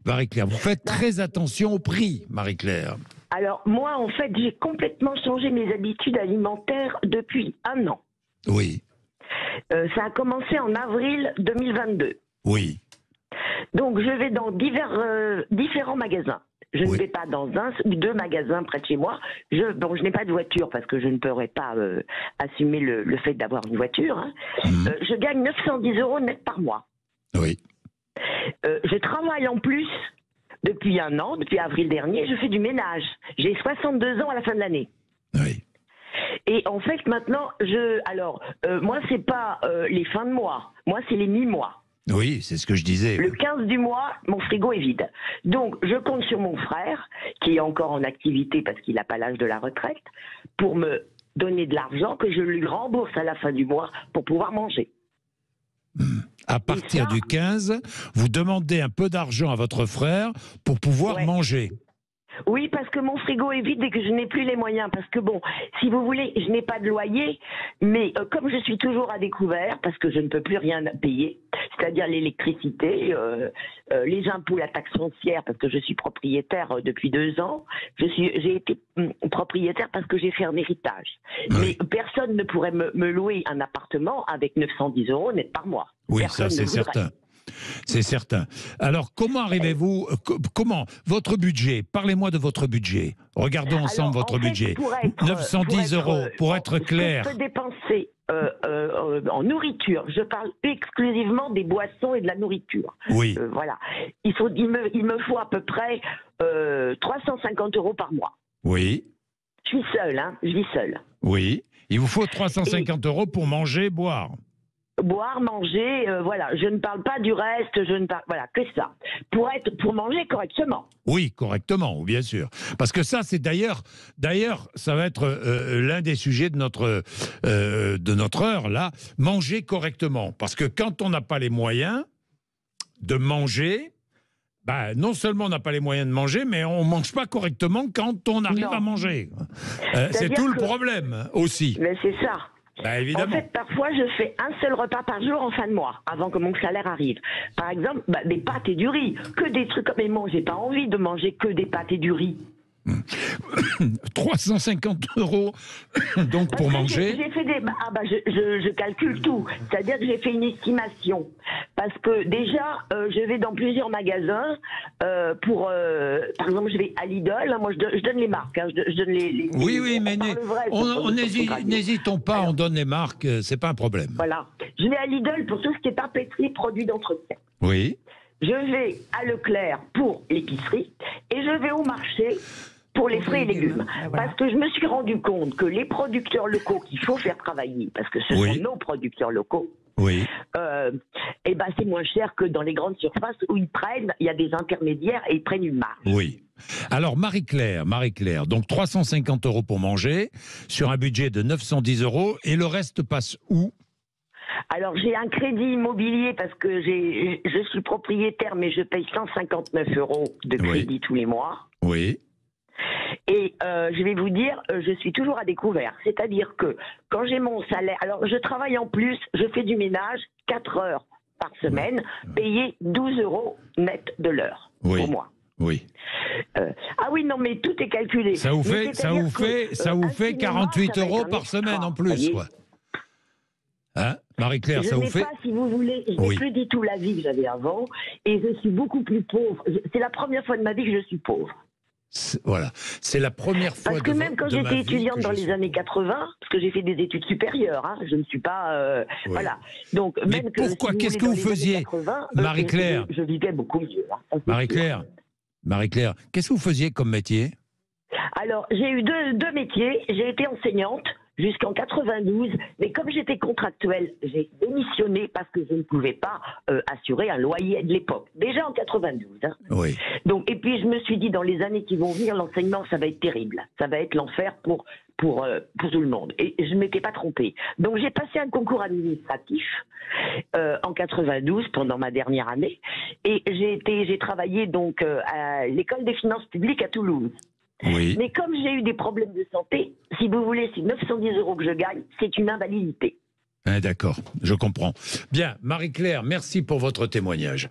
Marie-Claire, vous faites très attention au prix, Marie-Claire. Alors, moi, en fait, j'ai complètement changé mes habitudes alimentaires depuis un an. Oui. Ça a commencé en avril 2022. Oui. Donc, je vais dans différents magasins. Je ne vais pas dans un ou deux magasins près de chez moi. Donc, je n'ai pas de voiture parce que je ne pourrais pas assumer le fait d'avoir une voiture. Hein. Je gagne 910 € net par mois. Oui. Je travaille en plus depuis un an, depuis avril dernier. Je fais du ménage. J'ai 62 ans à la fin de l'année. Oui. Et en fait, maintenant, moi, c'est pas les fins de mois. Moi, c'est les mi-mois. Oui, c'est ce que je disais. Le 15 du mois, mon frigo est vide. Donc, je compte sur mon frère, qui est encore en activité parce qu'il n'a pas l'âge de la retraite, pour me donner de l'argent que je lui rembourse à la fin du mois pour pouvoir manger. À partir du 15, vous demandez un peu d'argent à votre frère pour pouvoir manger. Oui, parce que mon frigo est vide et que je n'ai plus les moyens. Parce que bon, si vous voulez, je n'ai pas de loyer, mais comme je suis toujours à découvert, parce que je ne peux plus rien payer, c'est-à-dire l'électricité, les impôts, la taxe foncière, parce que je suis propriétaire depuis 2 ans. J'ai été propriétaire parce que j'ai fait un héritage. Oui. Mais personne ne pourrait me louer un appartement avec 910 € net par mois. Oui, personne ça c'est certain. C'est certain. Alors, comment arrivez-vous, votre budget, parlez-moi de votre budget. Regardons ensemble votre budget. 910 € pour être clair. Je peux dépenser en nourriture. Je parle exclusivement des boissons et de la nourriture. Oui. Voilà. Il me faut à peu près 350 € par mois. Oui. Je suis seule, hein. Je vis seule. Oui. Il vous faut 350 € pour manger, boire. Boire, manger, voilà. Je ne parle pas du reste, voilà, que ça. Pour manger correctement. Oui, correctement, bien sûr. Parce que ça, c'est d'ailleurs, ça va être l'un des sujets de notre heure, là. Manger correctement. Parce que quand on n'a pas les moyens de manger, non seulement on n'a pas les moyens de manger, mais on ne mange pas correctement quand on arrive à manger. C'est tout le problème, aussi. Mais c'est ça. Évidemment. En fait, parfois, je fais un seul repas par jour en fin de mois, avant que mon salaire arrive. Par exemple, des pâtes et du riz. Que des trucs comme... Mais moi, j'ai pas envie de manger que des pâtes et du riz. 350 € donc pour manger. J'ai fait je calcule tout. C'est-à-dire que j'ai fait une estimation. Parce que déjà, je vais dans plusieurs magasins par exemple, je vais à Lidl. Moi, je donne les marques. Hein, je donne les oui, mais n'hésitons pas, on donne les marques, c'est pas un problème. Voilà. Je vais à Lidl pour tout ce qui est papeterie, produits d'entretien. Oui. Je vais à Leclerc pour l'épicerie et je vais au marché pour les fruits et légumes. Parce que je me suis rendu compte que les producteurs locaux qu'il faut faire travailler, parce que ce sont nos producteurs locaux, c'est moins cher que dans les grandes surfaces où il y a des intermédiaires et ils prennent une marge. Oui. Alors Marie-Claire, donc 350 € pour manger, sur un budget de 910 € et le reste passe où ? Alors, j'ai un crédit immobilier parce que je suis propriétaire, mais je paye 159 € de crédit tous les mois. Oui. Et je vais vous dire, je suis toujours à découvert. C'est-à-dire que quand j'ai mon salaire... Alors, je travaille en plus, je fais du ménage 4 heures par semaine, payé 12 € net de l'heure pour moi. Oui. Non, mais tout est calculé. Ça vous fait 48 € par semaine en plus, quoi. Hein, Marie-Claire, ça vous fait... Je n'ai pas, si vous voulez, je n'ai plus du tout la vie que j'avais avant, et je suis beaucoup plus pauvre. C'est la première fois de ma vie que je suis pauvre. Voilà, c'est la première fois. Parce que même quand j'étais étudiante dans les années 80, parce que j'ai fait des études supérieures, hein, je ne suis pas... Voilà. Donc, mais même pourquoi? Qu'est-ce que vous faisiez, Marie-Claire? Je vivais beaucoup mieux. Hein, Marie-Claire, qu'est-ce que vous faisiez comme métier? Alors, j'ai eu deux métiers. J'ai été enseignante jusqu'en 92, mais comme j'étais contractuelle, j'ai démissionné parce que je ne pouvais pas assurer un loyer de l'époque. Déjà en 92. Hein. Oui. Donc, et puis je me suis dit, dans les années qui vont venir, l'enseignement, ça va être terrible. Ça va être l'enfer pour tout le monde. Et je ne m'étais pas trompée. Donc j'ai passé un concours administratif en 92 pendant ma dernière année. Et j'ai travaillé donc à l'école des finances publiques à Toulouse. Oui. Mais comme j'ai eu des problèmes de santé, si vous voulez, c'est 910 € que je gagne, c'est une invalidité. D'accord, je comprends. Bien, Marie-Claire, merci pour votre témoignage.